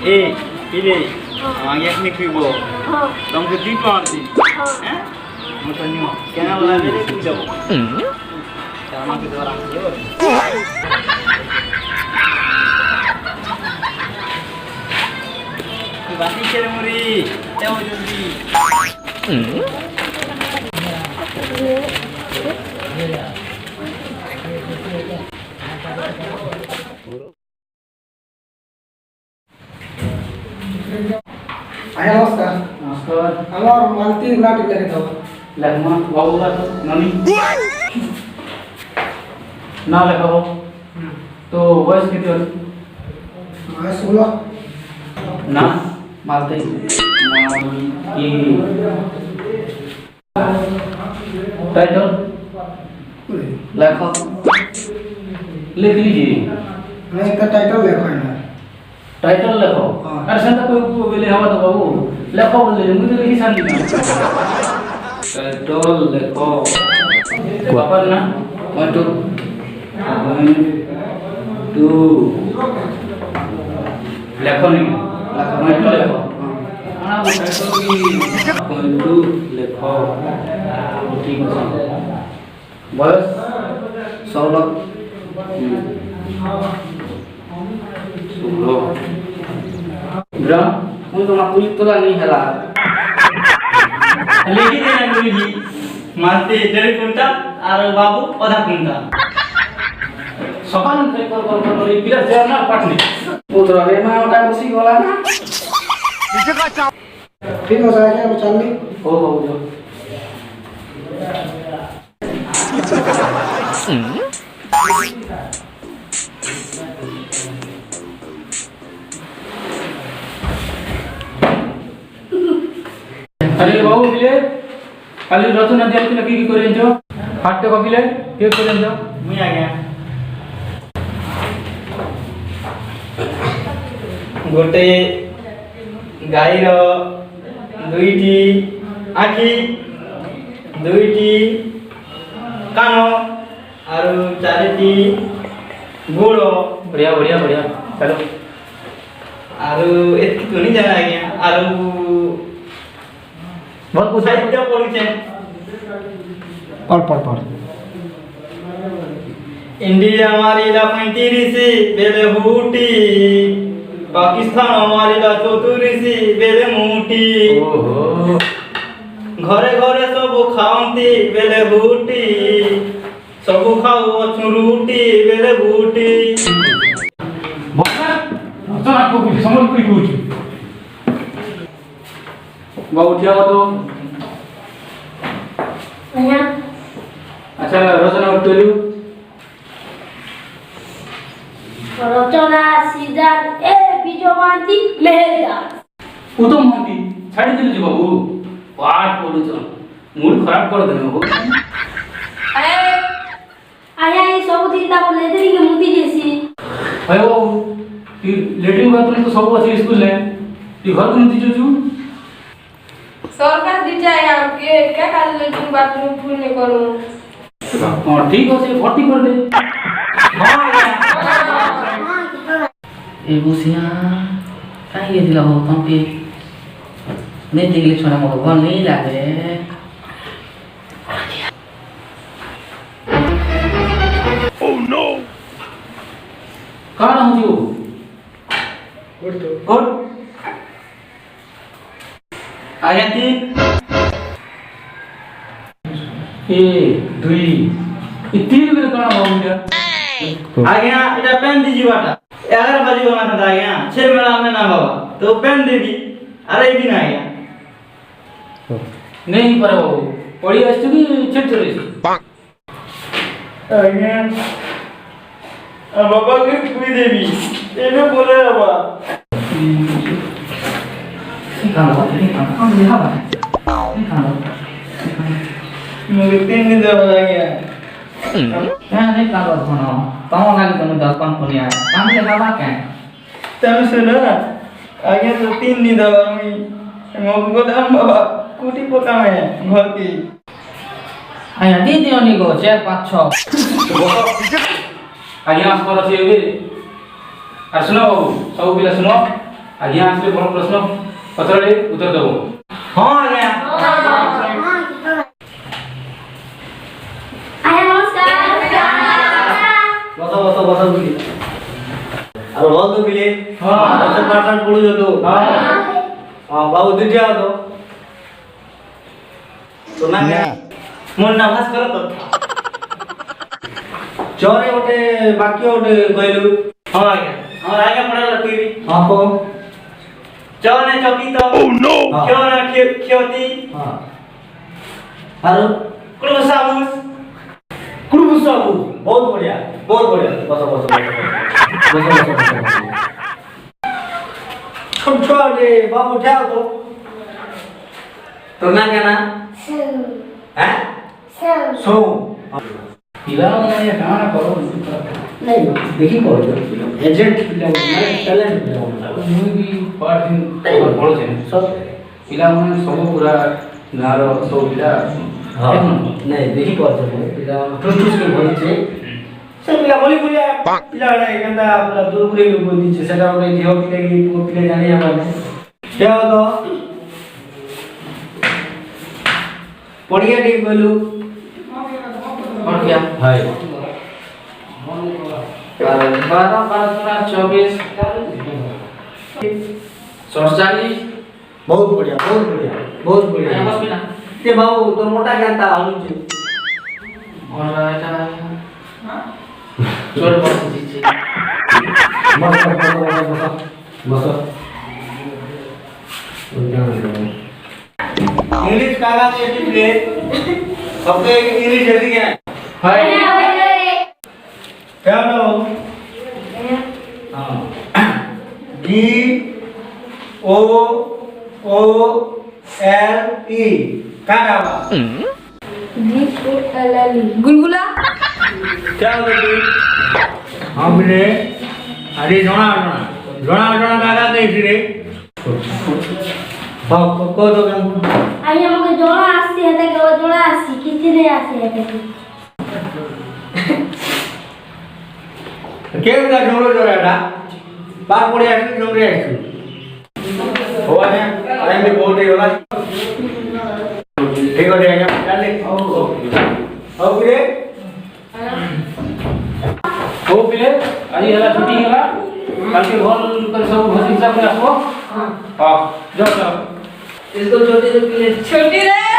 ए इले आगे अपने क्यों तुमको दी कौन सी हैं मुझे क्या बोला मेरे तू जाओ क्या के द्वारा बाकी चले मुरी जाओ जल्दी आया नमस्कार नमस्कार আমার মালতি নাটক লিখে দাও লেখমা বাবু নানি না লেখাবো তো বয়স কেতে আছে বয়স হলো না মালতে কি টাইটল লেখো লিখ लीजिए नहीं का टाइटल लिखो है ना टाइटल लिखो अरे संता कोई बोले हवा तो बाबू लिखो बोले मुझे तो लिखी सानी टाइटल लिखो पापा ना 1 2 लिखो नहीं लिखो लिखो आना वो टाइटल की 1 2 लिखो ठीक है बस 16 Bram, untuk aku itu lah nih hela. लेकिन ये ना गुरुजी मारते डेढ़ कुंटा और बाबू आधा कुंटा सकाल में कर इधर जर्नल पढ़ने पुत्र रे मां ओटा बसी गला ना ठीक हो जाएगा अब चल ली हो जो अरे बाबू बिले खाली रचना दिया कि की करें जो हाथ को बिले के करें जो मैं आ गया गोटे गाईर दुईटी आखि दुईटी कान और चारिटी गोड़ बढ़िया बढ़िया बढ़िया चलो और एतकी तो नहीं जाना आज्ञा और बहुत कुछ साहित्य पढ़ी पढ़ इंडिया मारिला 35 बेले हुटी पाकिस्तान मारिला 34 बेले मुटी ओहो घरे घरे सब खाती बेले हुटी सब खाओ रुटी बेले हुटी बसा तो आपको कुछ समझ कोई कुछ बाबू क्या तो अच्छा रचना उठलू रचना सीजन ए बिजोमांती मेहरदास उतो मोंती छाड़ी दिलु जी बाबू पाठ बोलुछ मूड खराब कर देनो हो आया ये सब दिन ता लेदरी के मुदी जैसी अयो ती लेटरिन बाथरूम तो सब अछि स्कूल ले ती घर को मुदी जोजू सरकार दी जाए आपके क्या काल लेटरिन बाथरूम फुल नहीं करूं हां ठीक हो से भर्ती कर दे हां ए बुसिया काहे गेदिला हो तंके नहीं देखले छोरा मोर घर नहीं लागे ओह नो कहां हो जो गुड आया 3 1 2 ये तीन बेर कहां हो गया आज्ञा एटा पेन दीजिए बाटा 11 बजे होना था आज्ञा 6 मेरा में ना बाबा तो पेन देगी अरे भी ना आज्ञा नहीं पर बाबू पड़ी आछू कि छेड़ छेड़ आज्ञा बाबा के कुई देवी एने बोले बाबा मुझे 3 दिन दे आज्ञा नहीं कालो कोनो तम लागे तने 10 15 पुनिया काम के बाबा के तम सुनो आज्ञा तो 3 दिन दे मैं गोदाम बाबा कुटी पका में घर की ଆଜ୍ଞା ଦି ଦିଅନି ଗୋ 4 5 6 ଆଜ୍ଞା ସ୍କୋର ଅଛି ଏବେ আর শুনো বাবু সব পিলা শুনো আজ্ঞা আসলে কোন প্রশ্ন পত্রে উত্তর দেব ହଁ ଆଜ୍ଞା ଆଜ୍ଞା ନମସ୍କାର ବସ ବସ ବସ ବୁଲି ଆଉ ଭଲ ତ ପିଲେ ହଁ ପାଠ ପଢୁଛ ତ ହଁ ବାବୁ ଦୁଇଟା ତ ନା ମୋର ନାଭାସ କର ତ ଚରେ ଗୋଟେ ବାକ୍ୟ ଗୋଟେ କହିଲୁ ହଁ ଆଜ୍ଞା ହଁ ଆଜ୍ଞା ପଢା କହିବି ହଁ କହ ଚନେ ଚକିତ କ୍ୟ ନା କ୍ଷତି ହଁ ଆରୁ କୁଳୁ ସାବୁସ ବହୁତ ବଢିଆ ବସ ବସ ବସ ଛୋଟ ଛୁଆ ରେ ବାବୁ ଉଠାओ तो तो ना क्या ना हैं सो ପିଲା ମାନେ କାଣା କର नहीं देखी करो एजेंट पिला माने टैलेंट पिला ମୁଁ ବି ପାଠ ପଢୁଛେ सब ପିଲାମାନେ ସବୁ ପୁରା ଗାଁର ସବୁ ପିଲା हाँ नहीं देखी करो पिला टुस के बोली छे से पिला बोली पिला रे केंदा पिला दूरपुरे लोग बोली छे सेटा ओटे झियो पिले की पुओ पिले जानी हमने क्या तो पढ़िया ठीक बोलू और क्या हाय 12 24 47 बहुत बढ़िया बस बिना ते बाबू तो मोटा जानता हूं जी और এটা চোর বস দিচ্ছে बस इंग्लिश कागज के लिए सबके इंग्लिश जल्दी क्या হয় क्या लो हां D O O L E क्या नाम DOLLE गुलगुला क्या बोलती हां बोले अरे जोना कागज नहीं रे हां को तो ଆଜ୍ଞା ମୋତେ ଜଣା ଆସି ହେତେ କେବଳ ଜଣା ଆସି କିଛି ନାଇଁ ଆସି ହେତେ केम का ढोलो जोराटा बार पड़े आसी जोरे आसी हो आने टाइम भी बहुत ही होला ठीक हो जाएगा चले आओ रे ହଉ ପିଲେ ଆଜି ହେଲା ଛୁଟି ହେଲା କାଲି ଭଲ କରି ସବୁ ଭୋଜି ହିସାବରେ ଆସିବ ହଁ ଯାଅ इसको छोटे से छोटी रे